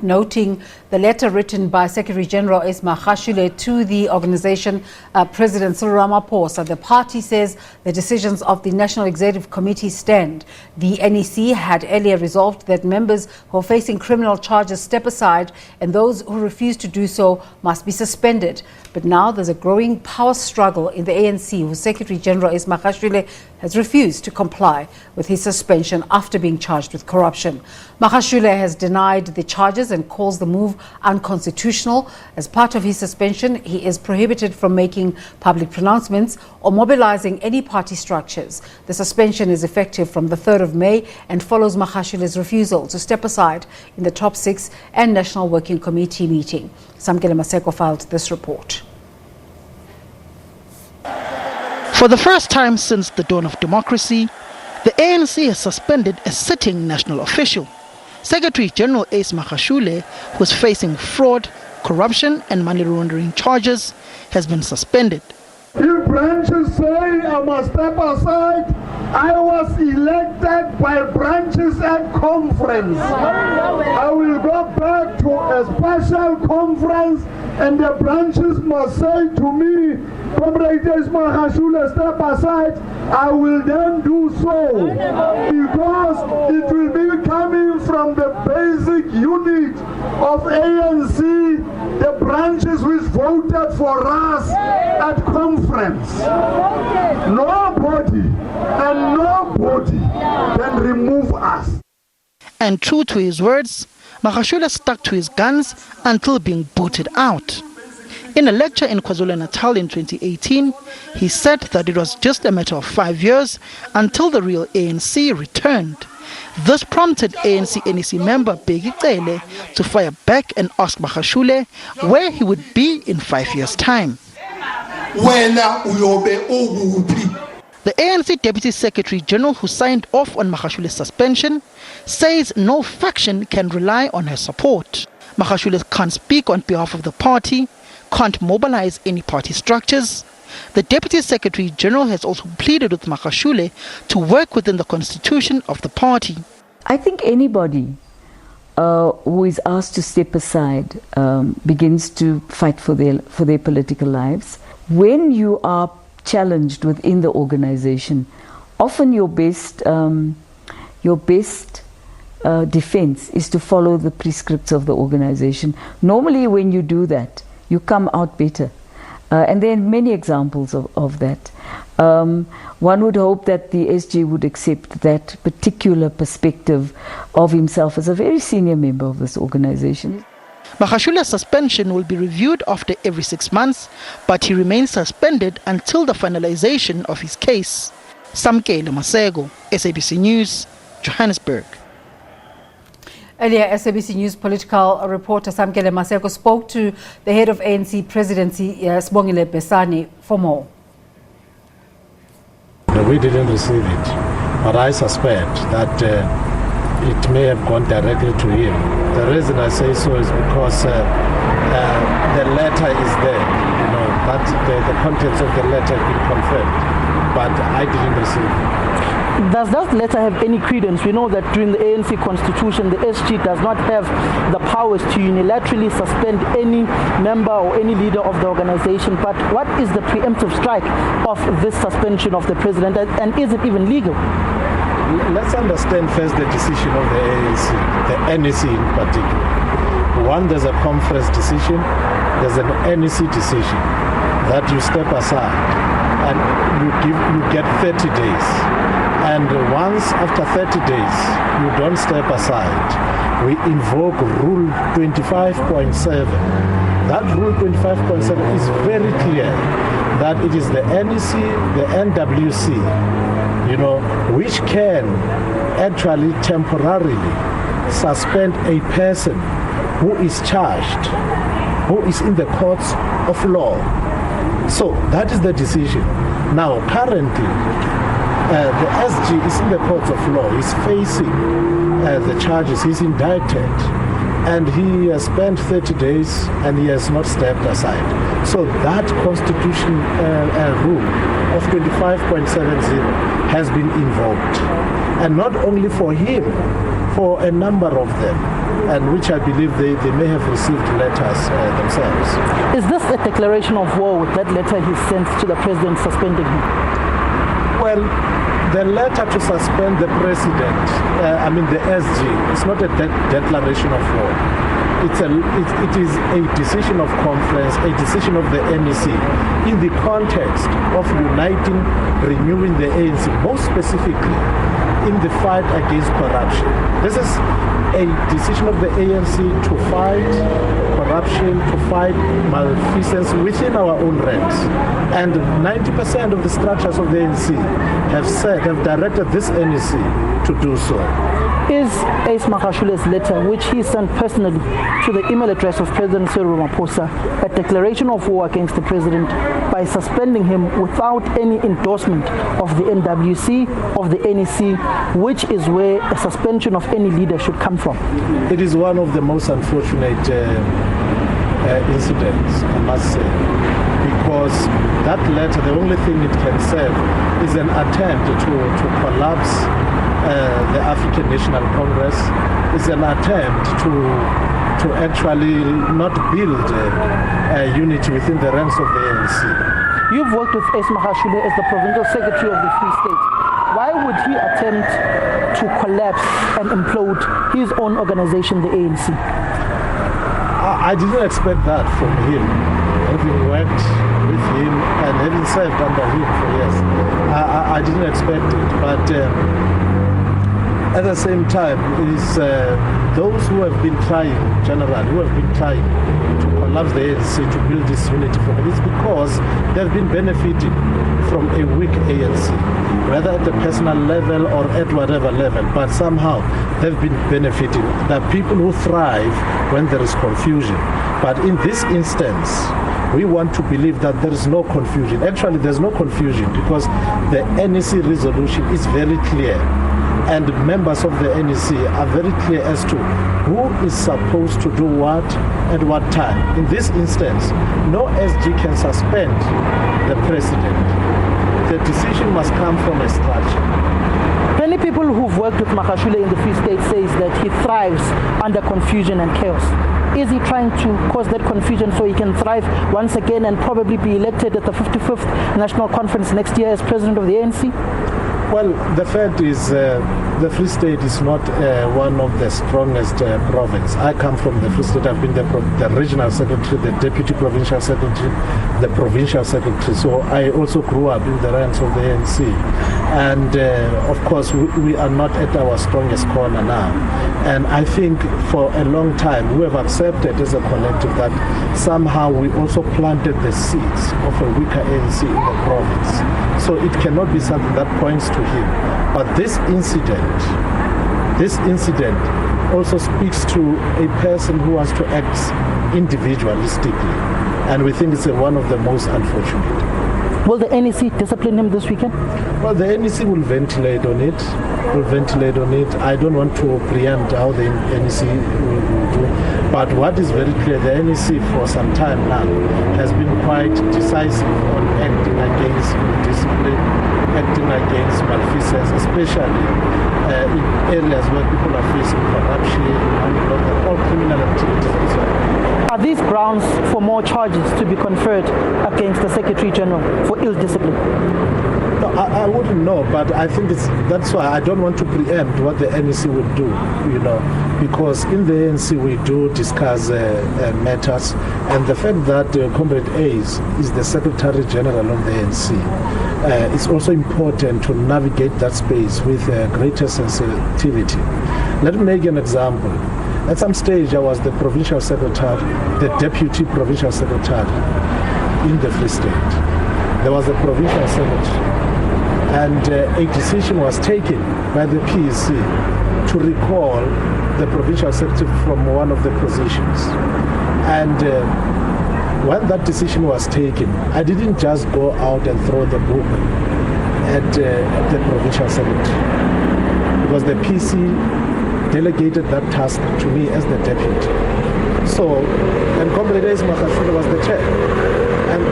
noting the letter written by Secretary General Magashule to the organization President Cyril Ramaphosa. The party says the decisions of the National Executive Committee stand. The NEC had earlier resolved that members who are facing criminal charges step aside and those who refuse to do so must be suspended. But now there's a growing power struggle in the ANC, whose Secretary General Magashule has refused to comply with his suspension after being charged with corruption. Magashule has denied the charges and calls the move unconstitutional. As part of his suspension, he is prohibited from making public pronouncements or mobilizing any party structures. The suspension is effective from the 3rd of May and follows Magashule's refusal to step aside in the Top 6 and National Working Committee meeting. Samkele Maseko filed this report. For the first time since the dawn of democracy, the ANC has suspended a sitting national official. Secretary General Magashule, who is facing fraud, corruption and money laundering charges, has been suspended. If branches say I must step aside, I was elected by branches at conference. I will go back to a special conference and the branches must say to me, Comrade Magashule, step aside. I will then do so because it will be coming from the basic unit of ANC, the branches which voted for us at conference. Nobody and nobody can remove us. And true to his words, Magashule stuck to his guns until being booted out. In a lecture in KwaZulu-Natal in 2018, he said that it was just a matter of 5 years until the real ANC returned. This prompted ANC-NEC member Bheki Cele to fire back and ask Magashule where he would be in 5 years' time. The ANC Deputy Secretary General, who signed off on Magashule's suspension, says no faction can rely on her support. Magashule can't speak on behalf of the party, can't mobilize any party structures. The Deputy Secretary General has also pleaded with Magashule to work within the constitution of the party. I think anybody who is asked to step aside begins to fight for their political lives. When you are challenged within the organization, often your best defense is to follow the prescripts of the organization. Normally when you do that, you come out better. And there are many examples of that. One would hope that the SG would accept that particular perspective of himself as a very senior member of this organization. Magashule's suspension will be reviewed after every 6 months, but he remains suspended until the finalization of his case. Samkele Maseko, SABC News, Johannesburg. Earlier, SABC News political reporter Samkele Maseko spoke to the head of ANC Presidency Sibongile Besani for more. We didn't receive it, but I suspect that it may have gone directly to him. The reason I say so is because the letter is there, that the contents of the letter have been confirmed, but I didn't receive it. Does that letter have any credence? We know that during the ANC constitution, the SG does not have the powers to unilaterally suspend any member or any leader of the organization. But what is the preemptive strike of this suspension of the president, and is it even legal? Let's understand first the decision of the ANC, the NEC in particular. One, there's a conference decision, there's an NEC decision that you step aside and you get 30 days. And once after 30 days, you don't step aside. We invoke Rule 25.7. That Rule 25.7 is very clear that it is the NEC, the NWC, which can actually temporarily suspend a person who is charged, who is in the courts of law. So that is the decision. Now, currently, the SG is in the courts of law. He's facing the charges. He's indicted. And he has spent 30 days and he has not stepped aside. So that constitution rule of 25.70 has been invoked. And not only for him, for a number of them. and which I believe they may have received letters themselves. Is this a declaration of war with that letter he sent to the president suspending him? Well, the letter to suspend the president, the SG, is not a declaration of war. It is a decision of conference, a decision of the NEC in the context of uniting, renewing the ANC, most specifically in the fight against corruption. This is a decision of the ANC to fight corruption, to fight malfeasance within our own ranks. And 90% of the structures of the ANC have directed this NEC to do so. Is Ace Magashule's letter, which he sent personally to the email address of President Cyril Ramaphosa, a declaration of war against the president by suspending him without any endorsement of the NWC, of the NEC, which is where a suspension of any leader should come from? It is one of the most unfortunate incidents, I must say, because that letter, the only thing it can serve is an attempt to collapse the African National Congress, is an attempt to actually not build unity within the ranks of the ANC. You've worked with Ace Magashule as the provincial secretary of the Free State. Why would he attempt to collapse and implode his own organization, the ANC? I didn't expect that from him, having worked with him and having served under him for years. I didn't expect it, but at the same time, it is those who have been trying, generally, who have been trying to collapse the ANC, to build this unity from it, it's because they have been benefiting from a weak ANC, whether at the personal level or at whatever level, but somehow they've been benefiting. There are people who thrive when there is confusion. But in this instance, we want to believe that there is no confusion. Actually, there's no confusion because the NEC resolution is very clear. And members of the NEC are very clear as to who is supposed to do what at what time. In this instance, no SG can suspend the president. The decision must come from a structure. Many people who've worked with Magashule in the Free State says that he thrives under confusion and chaos. Is he trying to cause that confusion so he can thrive once again and probably be elected at the 55th National Conference next year as president of the ANC? Well, the fact is the Free State is not one of the strongest provinces. I come from the Free State. I've been the regional secretary, the deputy provincial secretary, the provincial secretary. So I also grew up in the ranks of the ANC. And of course, we are not at our strongest corner now. And I think for a long time, we have accepted as a collective that somehow we also planted the seeds of a weaker ANC in the province. So it cannot be something that points to him. But this incident also speaks to a person who has to act individualistically. And we think it's one of the most unfortunate. Will the NEC discipline him this weekend? Well, the NEC will ventilate on it. I don't want to preempt how the NEC will do. But what is very clear, the NEC for some time now has been quite decisive on acting against discipline, acting against malfeasance, especially in areas where people are facing corruption, all criminal activities. Are these grounds for more charges to be conferred against the Secretary General for ill discipline? No, I wouldn't know, but I think that's why I don't want to preempt what the NEC will do, because in the ANC we do discuss matters, and the fact that Comrade Ace is the Secretary General of the ANC, it's also important to navigate that space with greater sensitivity. Let me make an example. At some stage, I was the provincial secretary, the deputy provincial secretary in the Free State. There was a provincial secretary, and a decision was taken by the PEC to recall the provincial secretary from one of the positions. And when that decision was taken, I didn't just go out and throw the book at the provincial secretary, because the PEC delegated that task to me as the deputy. So, and Comrade Ace Magashule was the chair.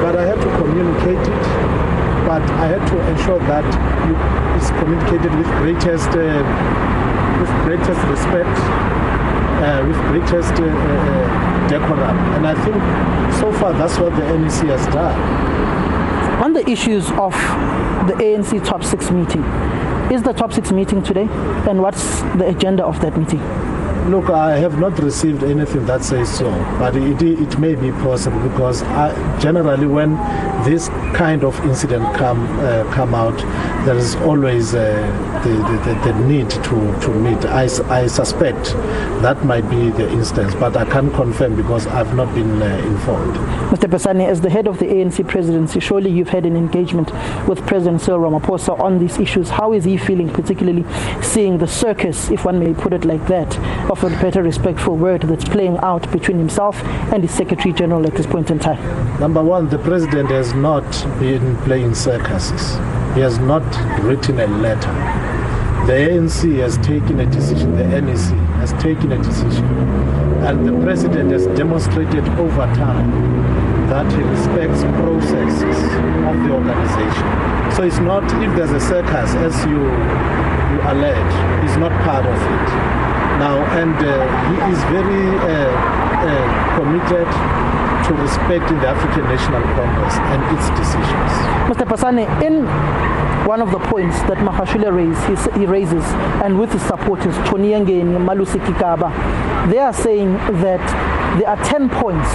But I had to communicate it, but I had to ensure that it's communicated with greatest respect with greatest decorum. And I think so far that's what the NEC has done. On the issues of the ANC Top 6 meeting, is the Top 6 meeting today? And what's the agenda of that meeting? Look, I have not received anything that says so, but it may be possible because generally when this kind of incident come out, there is always the need to meet. I suspect that might be the instance, but I can't confirm because I've not been informed. Mr. Besani, as the head of the ANC presidency, surely you've had an engagement with President Cyril Ramaphosa on these issues. How is he feeling, particularly seeing the circus, if one may put it like that, of a better respectful word, that's playing out between himself and his Secretary General at this point in time? Number one, the president has not been playing circuses. He has not written a letter. The ANC has taken a decision, the NEC has taken a decision, and the president has demonstrated over time that he respects processes of the organization. So it's not, if there's a circus, as you allege, he's not part of it. Now, and he is very committed to respecting the African National Congress and its decisions. Mr. Besani, in one of the points that Magashule raises, and with his supporters, Toniangeni, Malusi Kikaba, they are saying that there are 10 points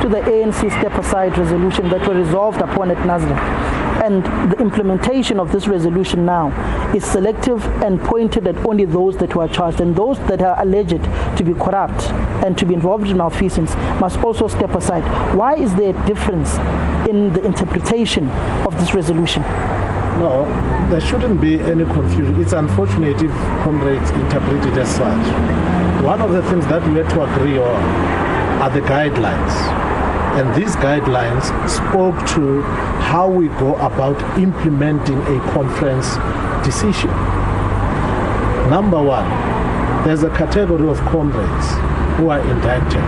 to the ANC step-aside resolution that were resolved upon at NASDA. And the implementation of this resolution now is selective and pointed at only those that were charged, and those that are alleged to be corrupt and to be involved in malfeasance must also step aside. Why is there a difference in the interpretation of this resolution? No, there shouldn't be any confusion. It's unfortunate if comrades interpret it as such. One of the things that we had to agree on are the guidelines. And these guidelines spoke to how we go about implementing a conference decision. Number one, there's a category of comrades who are indicted.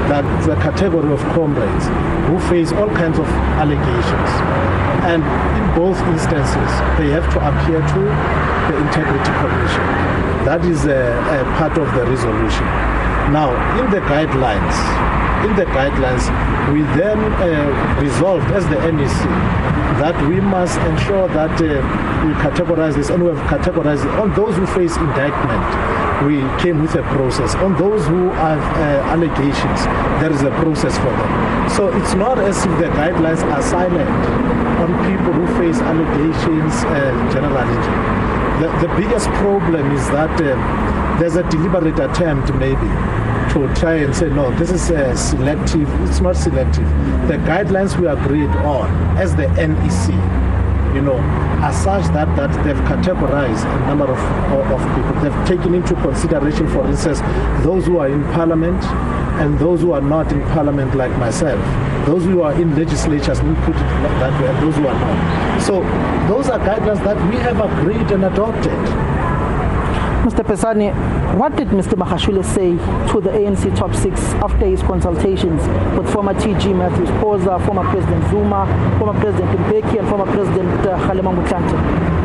That's a category of comrades who face all kinds of allegations. And in both instances, they have to appear to the Integrity Commission. That is a part of the resolution. Now, in the guidelines, we then resolved as the NEC that we must ensure that we categorize this, and we have categorized it. On those who face indictment, we came with a process. On those who have allegations, there is a process for them. So it's not as if the guidelines are silent on people who face allegations generally. The biggest problem is that there's a deliberate attempt maybe to try and say, no, this is selective. It's not selective. The guidelines we agreed on as the NEC, are such that they've categorized a number of people. They've taken into consideration, for instance, those who are in parliament and those who are not in parliament, like myself. Those who are in legislatures, we put it that way, and those who are not. So those are guidelines that we have agreed and adopted. Mr. Besani, what did Mr. Magashule say to the ANC Top 6 after his consultations with former TG Matthews Poza, former President Zuma, former President Mbeki, and former President Kgalema Motlanthe?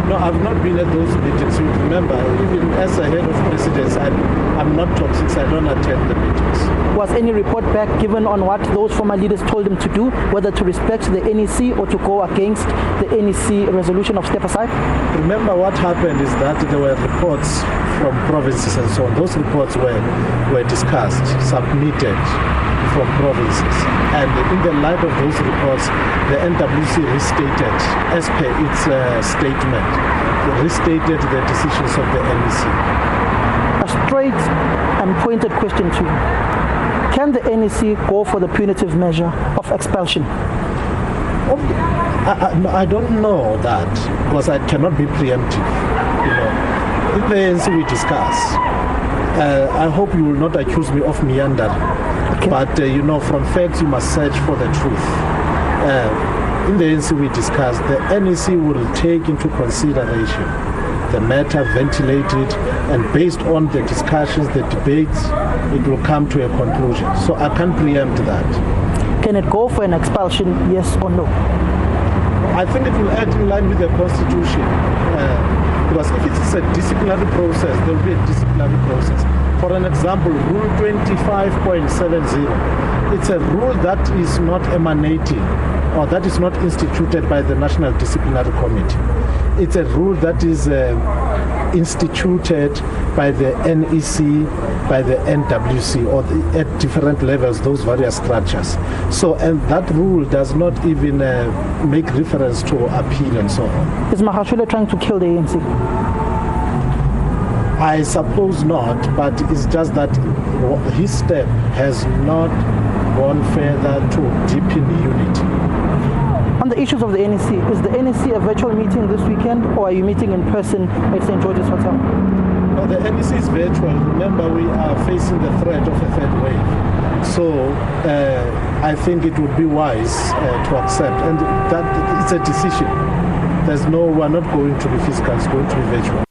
No, I've not been at those meetings. You remember, even as a head of presidency, I'm not Top 6. I don't attend the meetings. Was any report back given on what those former leaders told him to do, whether to respect the NEC or to go against the NEC resolution of step aside? Remember, what happened is that there were reports from provinces and so on. Those reports were discussed, submitted from provinces. And in the light of those reports, the NWC restated, as per its statement, restated the decisions of the NEC. A straight and pointed question to you. Can the NEC go for the punitive measure of expulsion? I don't know that, because I cannot be preemptive. In the ANC we discuss. I hope you will not accuse me of meandering. Okay. But, from facts you must search for the truth. In the ANC we discuss. The NEC will take into consideration the matter, ventilated, and based on the discussions, the debates, it will come to a conclusion. So I can't preempt that. Can it go for an expulsion, yes or no? I think it will act in line with the Constitution. Because if it's a disciplinary process, there will be a disciplinary process. For an example, Rule 25.70, it's a rule that is not emanating or that is not instituted by the National Disciplinary Committee. It's a rule that is instituted by the NEC, by the NWC, or at different levels, those various structures. So, and that rule does not even make reference to appeal and so on. Is Magashule trying to kill the ANC? I suppose not, but it's just that his step has not gone further to deepen unity. On the issues of the NEC, is the NEC a virtual meeting this weekend, or are you meeting in person at St. George's Hotel? No, the NEC is virtual. Remember, we are facing the threat of a third wave. So I think it would be wise to accept, and that it's a decision. We're not going to be physical, it's going to be virtual.